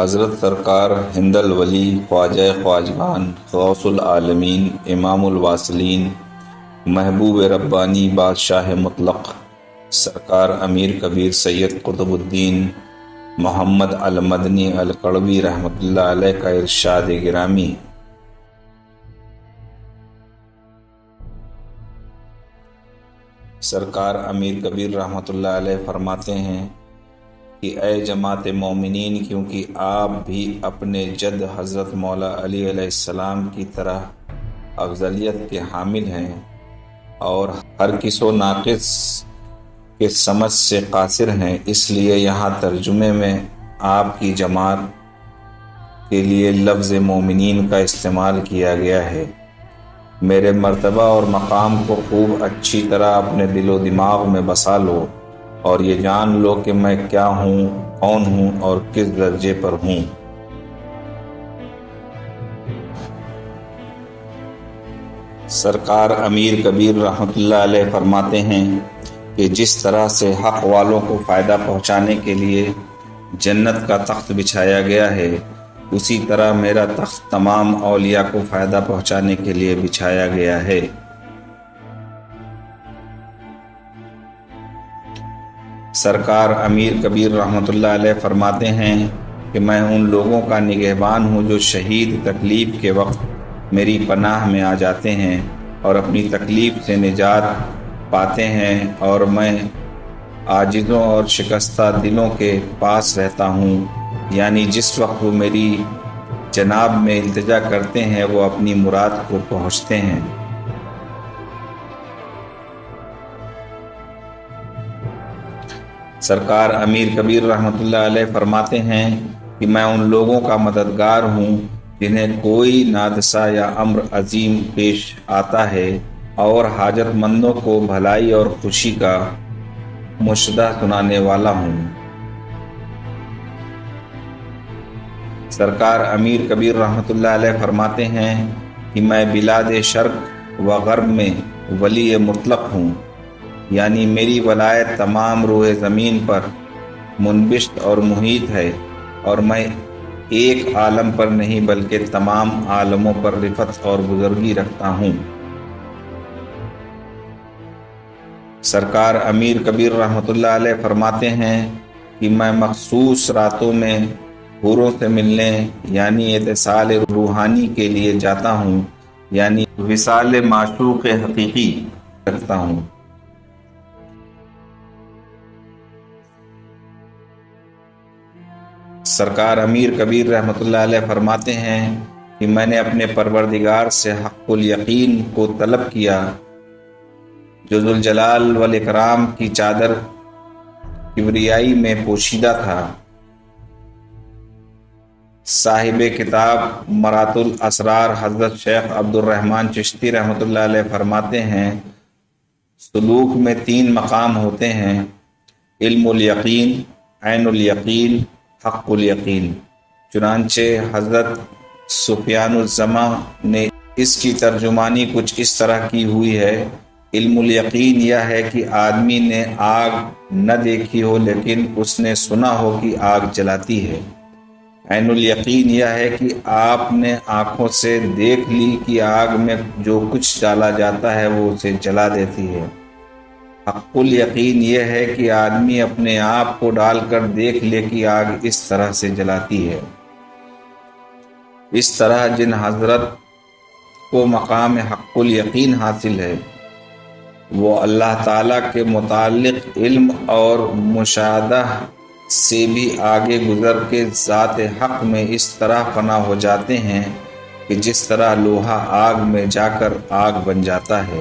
حضرت سرکار ہند الولی خواجہ خواجگان غوث العالمین امام الواصلین محبوب ربانی بادشاہ مطلق سرکار امیر کبیر سید قطب الدین محمد المدنی الکڑوی رحمۃ اللہ علیہ کا ارشاد گرامی۔ سرکار امیر کبیر رحمۃ اللہ علیہ فرماتے ہیں کہ اے جماعت مومنین، کیونکہ آپ بھی اپنے جد حضرت مولا علی علیہ السلام کی طرح افضلیت کے حامل ہیں اور ہر کس و ناقص کے سمجھ سے قاصر ہیں، اس لیے یہاں ترجمے میں آپ کی جماعت کے لیے لفظ مومنین کا استعمال کیا گیا ہے۔ میرے مرتبہ اور مقام کو خوب اچھی طرح اپنے دل و دماغ میں بسا لو اور یہ جان لو کہ میں کیا ہوں، کون ہوں اور کس درجے پر ہوں۔ سرکار امیر کبیر رحمۃ اللہ علیہ فرماتے ہیں کہ جس طرح سے حق والوں کو فائدہ پہنچانے کے لیے جنت کا تخت بچھایا گیا ہے، اسی طرح میرا تخت تمام اولیاء کو فائدہ پہنچانے کے لیے بچھایا گیا ہے۔ سرکار امیر کبیر رحمۃ اللہ علیہ فرماتے ہیں کہ میں ان لوگوں کا نگہبان ہوں جو شہید تکلیف کے وقت میری پناہ میں آ جاتے ہیں اور اپنی تکلیف سے نجات پاتے ہیں، اور میں عاجزوں اور شکستہ دلوں کے پاس رہتا ہوں، یعنی جس وقت وہ میری جناب میں التجا کرتے ہیں وہ اپنی مراد کو پہنچتے ہیں۔ سرکار امیر کبیر رحمۃ اللہ علیہ فرماتے ہیں کہ میں ان لوگوں کا مددگار ہوں جنہیں کوئی نادسہ یا امر عظیم پیش آتا ہے اور حاجت مندوں کو بھلائی اور خوشی کا مشدہ سنانے والا ہوں۔ سرکار امیر کبیر رحمۃ اللہ علیہ فرماتے ہیں کہ میں بلاد شرق و غرب میں ولی مطلق ہوں، یعنی میری ولایت تمام روح زمین پر منبشت اور محیط ہے، اور میں ایک عالم پر نہیں بلکہ تمام عالموں پر رفعت اور بزرگی رکھتا ہوں۔ سرکار امیر کبیر رحمۃ اللہ علیہ فرماتے ہیں کہ میں مخصوص راتوں میں حوروں سے ملنے یعنی اتصال روحانی کے لیے جاتا ہوں، یعنی وصال معشوق حقیقی رکھتا ہوں۔ سرکار امیر کبیر رحمۃ اللہ علیہ فرماتے ہیں کہ میں نے اپنے پروردگار سے حق الیقین کو طلب کیا جو ذوالجلال والاکرام کی چادر کبریائی میں پوشیدہ تھا۔ صاحب کتاب مرات الاسرار حضرت شیخ عبد الرحمن چشتی رحمۃ اللہ علیہ فرماتے ہیں سلوک میں 3 مقام ہوتے ہیں: علم الیقین، عین الیقین، حق الیقین۔ چنانچہ حضرت سفیان الزماں نے اس کی ترجمانی کچھ اس طرح کی ہوئی ہے: علم الیقین یہ ہے کہ آدمی نے آگ نہ دیکھی ہو لیکن اس نے سنا ہو کہ آگ جلاتی ہے۔ عین الیقین یہ ہے کہ آپ نے آنکھوں سے دیکھ لی کہ آگ میں جو کچھ ڈالا جاتا ہے وہ اسے جلا دیتی ہے۔ حق الیقین یہ ہے کہ آدمی اپنے آپ کو ڈال کر دیکھ لے کہ آگ اس طرح سے جلاتی ہے۔ اس طرح جن حضرت کو مقام حق الیقین حاصل ہے وہ اللہ تعالیٰ کے متعلق علم اور مشاہدہ سے بھی آگے گزر کے ذات حق میں اس طرح فنا ہو جاتے ہیں کہ جس طرح لوہا آگ میں جا کر آگ بن جاتا ہے۔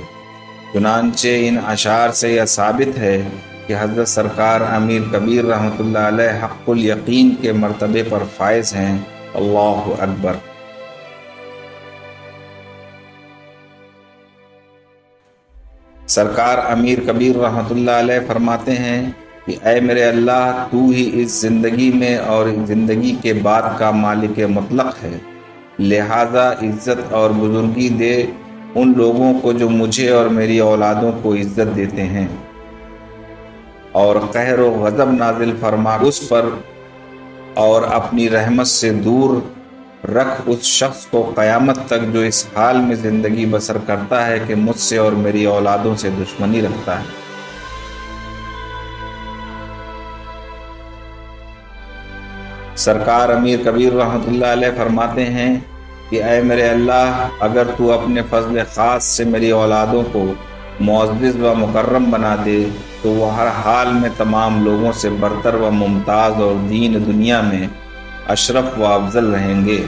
چنانچہ ان اشعار سے یہ ثابت ہے کہ حضرت سرکار امیر کبیر رحمۃ اللہ علیہ حق الیقین کے مرتبے پر فائز ہیں۔ اللہ اکبر۔ سرکار امیر کبیر رحمۃ اللہ علیہ فرماتے ہیں کہ اے میرے اللہ، تو ہی اس زندگی میں اور زندگی کے بعد کا مالک مطلق ہے، لہذا عزت اور بزرگی دے ان لوگوں کو جو مجھے اور میری اولادوں کو عزت دیتے ہیں، اور قہر و غضب نازل فرما اس پر اور اپنی رحمت سے دور رکھ اس شخص کو قیامت تک جو اس حال میں زندگی بسر کرتا ہے کہ مجھ سے اور میری اولادوں سے دشمنی رکھتا ہے۔ سرکار امیر کبیر رحمۃ اللہ علیہ فرماتے ہیں کہ اے میرے اللہ، اگر تو اپنے فضل خاص سے میری اولادوں کو معزز و مکرم بنا دے تو وہ ہر حال میں تمام لوگوں سے برتر و ممتاز اور دین دنیا میں اشرف و افضل رہیں گے۔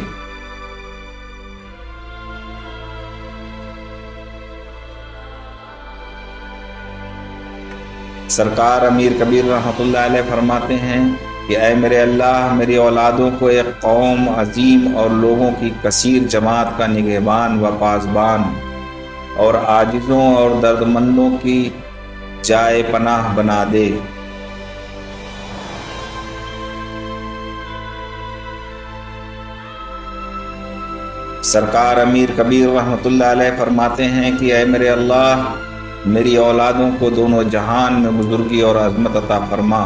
سرکار امیر کبیر رحمۃ اللہ علیہ فرماتے ہیں کہ اے میرے اللہ، میری اولادوں کو ایک قوم عظیم اور لوگوں کی کثیر جماعت کا نگہبان و پاسبان اور عاجزوں اور دردمندوں کی جائے پناہ بنا دے۔ سرکار امیر کبیر رحمۃ اللہ علیہ فرماتے ہیں کہ اے میرے اللہ، میری اولادوں کو دونوں جہان میں بزرگی اور عظمت عطا فرما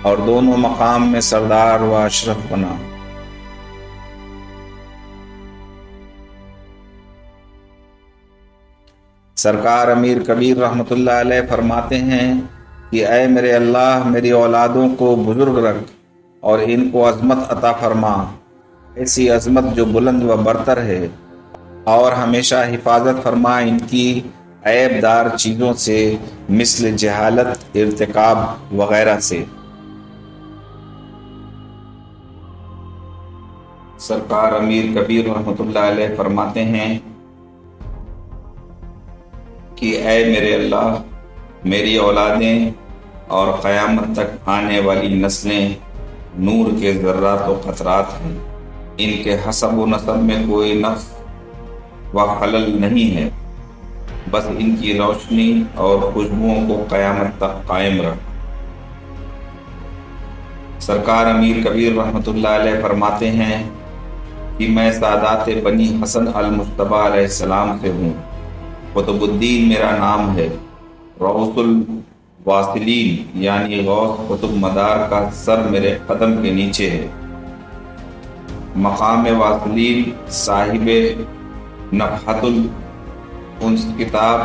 اور دونوں مقام میں سردار و اشرف بنا۔ سرکار امیر کبیر رحمۃ اللہ علیہ فرماتے ہیں کہ اے میرے اللہ، میری اولادوں کو بزرگ رکھ اور ان کو عظمت عطا فرما، ایسی عظمت جو بلند و برتر ہے، اور ہمیشہ حفاظت فرما ان کی عیب دار چیزوں سے، مثل جہالت، ارتکاب وغیرہ سے۔ سرکار امیر کبیر رحمۃ اللہ علیہ فرماتے ہیں کہ اے میرے اللہ، میری اولادیں اور قیامت تک آنے والی نسلیں نور کے ذرات و قطرات ہیں، ان کے حسب و نسب میں کوئی نقص و خلل نہیں ہے، بس ان کی روشنی اور خوشبوؤں کو قیامت تک قائم رکھ۔ سرکار امیر کبیر رحمۃ اللہ علیہ فرماتے ہیں کہ میں سادات بنی حسن المجتبیٰ علیہ السلام سے ہوں، قطب الدین میرا نام ہے، غوث الواصلین یعنی غوث قطب مدار کا سر میرے قدم کے نیچے ہے۔ مقام واصلین صاحب نفحت الانس کتاب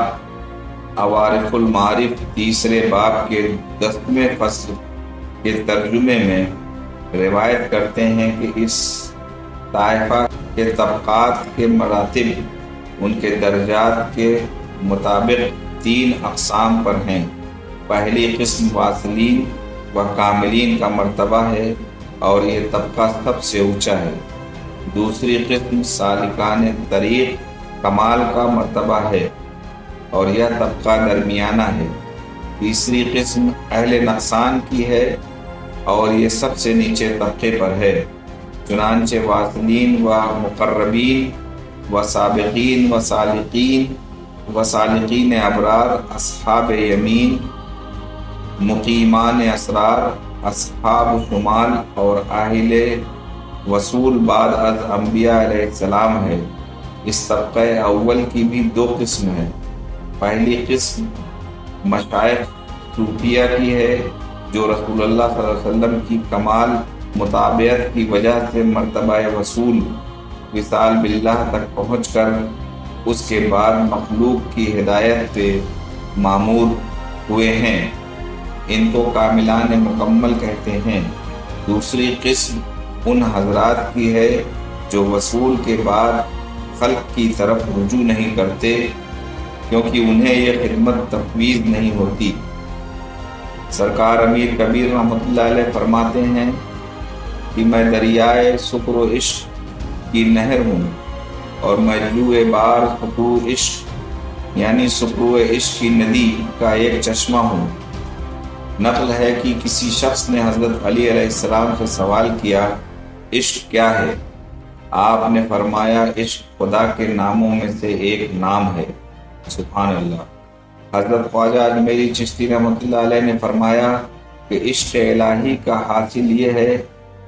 عوارف المعارف تیسرے باب کے 10ویں فصل کے ترجمے میں روایت کرتے ہیں کہ اس طائفہ کے طبقات کے مراتب ان کے درجات کے مطابق 3 اقسام پر ہیں۔ پہلی قسم واصلین و کاملین کا مرتبہ ہے اور یہ طبقہ سب سے اونچا ہے۔ دوسری قسم سالکان طریق کمال کا مرتبہ ہے اور یہ طبقہ درمیانہ ہے۔ تیسری قسم اہل نقصان کی ہے اور یہ سب سے نیچے طبقے پر ہے۔ چنانچہ واصلین و مقربین و سابقین و سالقین ابرار، اصحاب یمین، مقیمان اسرار، اصحاب شمال اور اہل وصول بعد از انبیاء علیہ السلام ہے۔ اس طبقہ اول کی بھی 2 قسم ہیں۔ پہلی قسم مشائخ صوفیہ کی ہے جو رسول اللہ صلی اللہ علیہ وسلم کی کمال مطابعت کی وجہ سے مرتبہ وصول وصال باللہ تک پہنچ کر اس کے بعد مخلوق کی ہدایت پہ معمور ہوئے ہیں، ان کو کاملان مکمل کہتے ہیں۔ دوسری قسم ان حضرات کی ہے جو وصول کے بعد خلق کی طرف رجوع نہیں کرتے، کیونکہ انہیں یہ خدمت تفویض نہیں ہوتی۔ سرکار امیر کبیر رحمۃ اللہ علیہ فرماتے ہیں کہ میں دریائے سکر و عشق کی نہر ہوں اور میں جوئے بار سکر و عشق یعنی سکر و عشق کی ندی کا ایک چشمہ ہوں۔ نقل ہے کہ کسی شخص نے حضرت علی علیہ السلام سے سوال کیا، عشق کیا ہے؟ آپ نے فرمایا، عشق خدا کے ناموں میں سے ایک نام ہے۔ سبحان اللہ۔ حضرت خواجہ اجمیری چشتی رحمۃ اللہ علیہ نے فرمایا کہ عشق الہی کا حاصل یہ ہے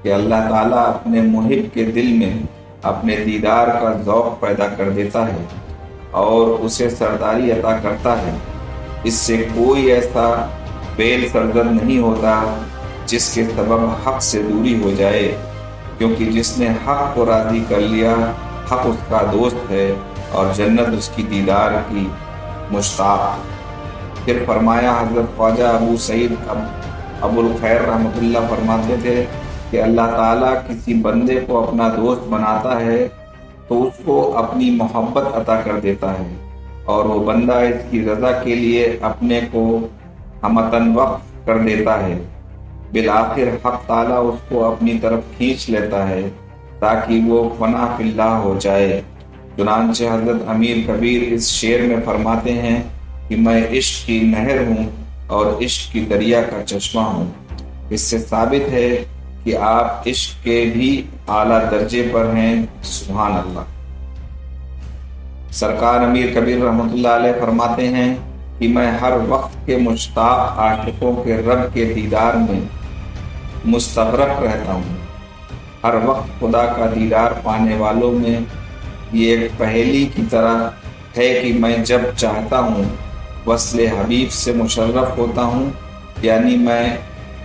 کہ اللہ تعالیٰ اپنے محب کے دل میں اپنے دیدار کا ذوق پیدا کر دیتا ہے اور اسے سرداری عطا کرتا ہے۔ اس سے کوئی ایسا فعل سرزد نہیں ہوتا جس کے سبب حق سے دوری ہو جائے، کیونکہ جس نے حق کو راضی کر لیا حق اس کا دوست ہے اور جنت اس کی دیدار کی مشتاق۔ پھر فرمایا، حضرت خواجہ ابو سعید ابو الخیر رحمۃ اللہ فرماتے تھے کہ اللہ تعالیٰ کسی بندے کو اپنا دوست بناتا ہے تو اس کو اپنی محبت عطا کر دیتا ہے، اور وہ بندہ اس کی رضا کے لیے اپنے کو ہمتن وقف کر دیتا ہے۔ بالآخر حق تعالیٰ اس کو اپنی طرف کھینچ لیتا ہے تاکہ وہ فنا فی اللہ ہو جائے۔ چنانچہ حضرت امیر کبیر اس شعر میں فرماتے ہیں کہ میں عشق کی نہر ہوں اور عشق کی دریا کا چشمہ ہوں۔ اس سے ثابت ہے کہ آپ عشق کے بھی اعلیٰ درجے پر ہیں، سبحان اللہ۔ سرکار امیر کبیر رحمۃ اللہ علیہ فرماتے ہیں کہ میں ہر وقت کے مشتاق عاشقوں کے رب کے دیدار میں مستغرق رہتا ہوں۔ ہر وقت خدا کا دیدار پانے والوں میں یہ ایک پہیلی کی طرح ہے کہ میں جب چاہتا ہوں وصل حبیب سے مشرف ہوتا ہوں، یعنی میں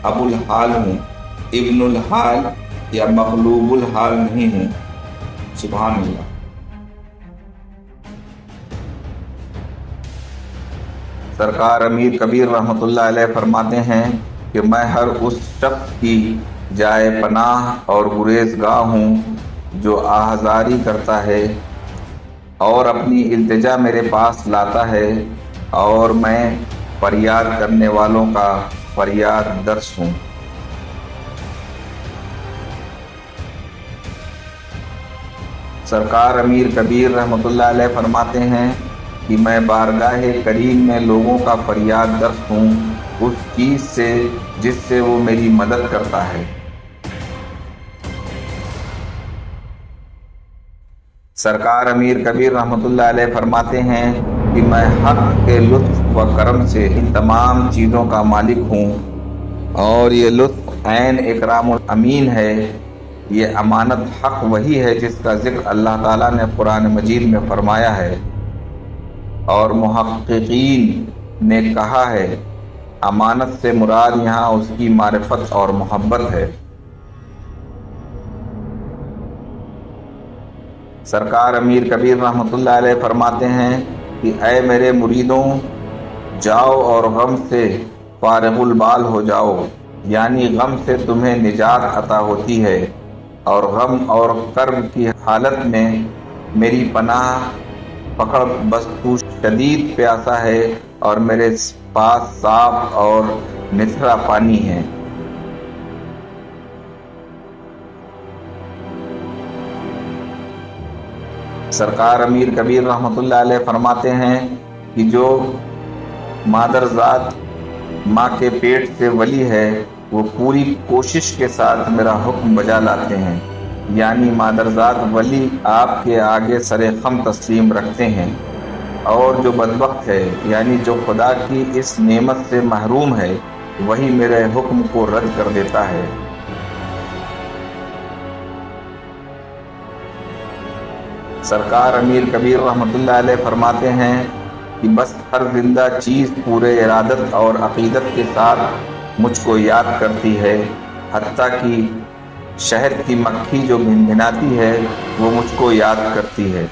ابو الحال ہوں، ابن الحال یا مغلوب الحال نہیں ہوں، سبحان اللہ۔ سرکار امیر کبیر رحمۃ اللہ علیہ فرماتے ہیں کہ میں ہر اس شخص کی جائے پناہ اور گریزگاہ ہوں جو آہذاری کرتا ہے اور اپنی التجا میرے پاس لاتا ہے، اور میں فریاد کرنے والوں کا فریاد درس ہوں۔ سرکار امیر کبیر رحمۃ اللہ علیہ فرماتے ہیں کہ میں بارگاہ کریم میں لوگوں کا فریاد درس ہوں اس چیز سے جس سے وہ میری مدد کرتا ہے۔ سرکار امیر کبیر رحمۃ اللہ علیہ فرماتے ہیں کہ میں حق کے لطف و کرم سے ان تمام چیزوں کا مالک ہوں، اور یہ لطف عین اکرام الامین ہے۔ یہ امانت حق وہی ہے جس کا ذکر اللہ تعالیٰ نے قرآن مجید میں فرمایا ہے، اور محققین نے کہا ہے امانت سے مراد یہاں اس کی معرفت اور محبت ہے۔ سرکار امیر کبیر رحمۃ اللہ علیہ فرماتے ہیں کہ اے میرے مریدوں، جاؤ اور غم سے فارغ البال ہو جاؤ، یعنی غم سے تمہیں نجات عطا ہوتی ہے، اور غم اور کرب کی حالت میں میری پناہ پکڑ، بس تو شدید پیاسا ہے اور میرے پاس صاف اور نتھرا پانی ہے۔ سرکار امیر کبیر رحمۃ اللہ علیہ فرماتے ہیں کہ جو مادرزاد ماں کے پیٹ سے ولی ہے وہ پوری کوشش کے ساتھ میرا حکم بجا لاتے ہیں، یعنی مادرزاد ولی آپ کے آگے سر خم تسلیم رکھتے ہیں، اور جو بدبخت ہے یعنی جو خدا کی اس نعمت سے محروم ہے وہی میرے حکم کو رد کر دیتا ہے۔ سرکار امیر کبیر رحمۃ اللہ علیہ فرماتے ہیں کہ بس ہر زندہ چیز پورے ارادت اور عقیدت کے ساتھ مجھ کو یاد کرتی ہے، حتیٰ کہ شہد کی مکھی جو بھنبھناتی ہے وہ مجھ کو یاد کرتی ہے۔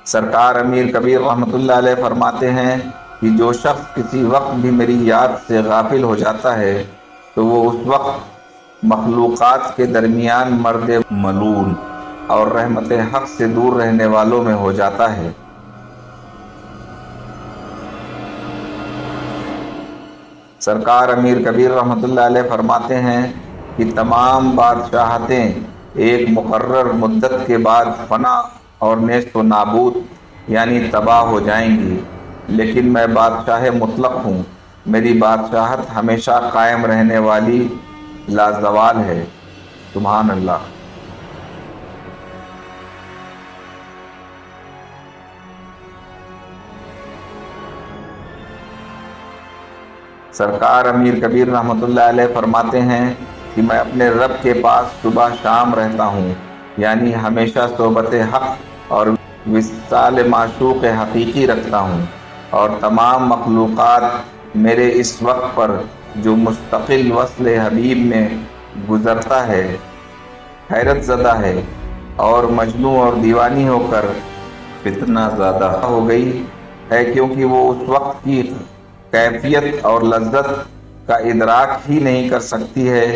سرکار امیر کبیر رحمۃ اللہ علیہ فرماتے ہیں کہ جو شخص کسی وقت بھی میری یاد سے غافل ہو جاتا ہے تو وہ اس وقت مخلوقات کے درمیان مرد ملعون اور رحمت حق سے دور رہنے والوں میں ہو جاتا ہے۔ سرکار امیر کبیر رحمۃ اللہ علیہ فرماتے ہیں کہ تمام بادشاہتیں ایک مقرر مدت کے بعد فنا اور نیست و نابود یعنی تباہ ہو جائیں گی، لیکن میں بادشاہ مطلق ہوں، میری بادشاہت ہمیشہ قائم رہنے والی لازوال ہے، سبحان اللہ۔ سرکار امیر کبیر رحمۃ اللہ علیہ فرماتے ہیں کہ میں اپنے رب کے پاس صبح شام رہتا ہوں، یعنی ہمیشہ صحبت حق اور وصال معشوق حقیقی رکھتا ہوں، اور تمام مخلوقات میرے اس وقت پر جو مستقل وصل حبیب میں گزرتا ہے حیرت زدہ ہے، اور مجنون اور دیوانی ہو کر فتنہ زیادہ ہو گئی ہے، کیونکہ وہ اس وقت کی کیفیت اور لذت کا ادراک ہی نہیں کر سکتی ہے،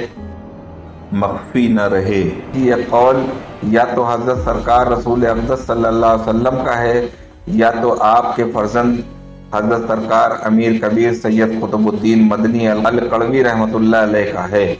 مخفی نہ رہے۔ یہ قول یا تو حضرت سرکار رسول اقدس صلی اللہ علیہ وسلم کا ہے، یا تو آپ کے فرزند حضرت سرکار امیر کبیر سید قطب الدین مدنی القلوی رحمۃ اللہ علیہ کا ہے۔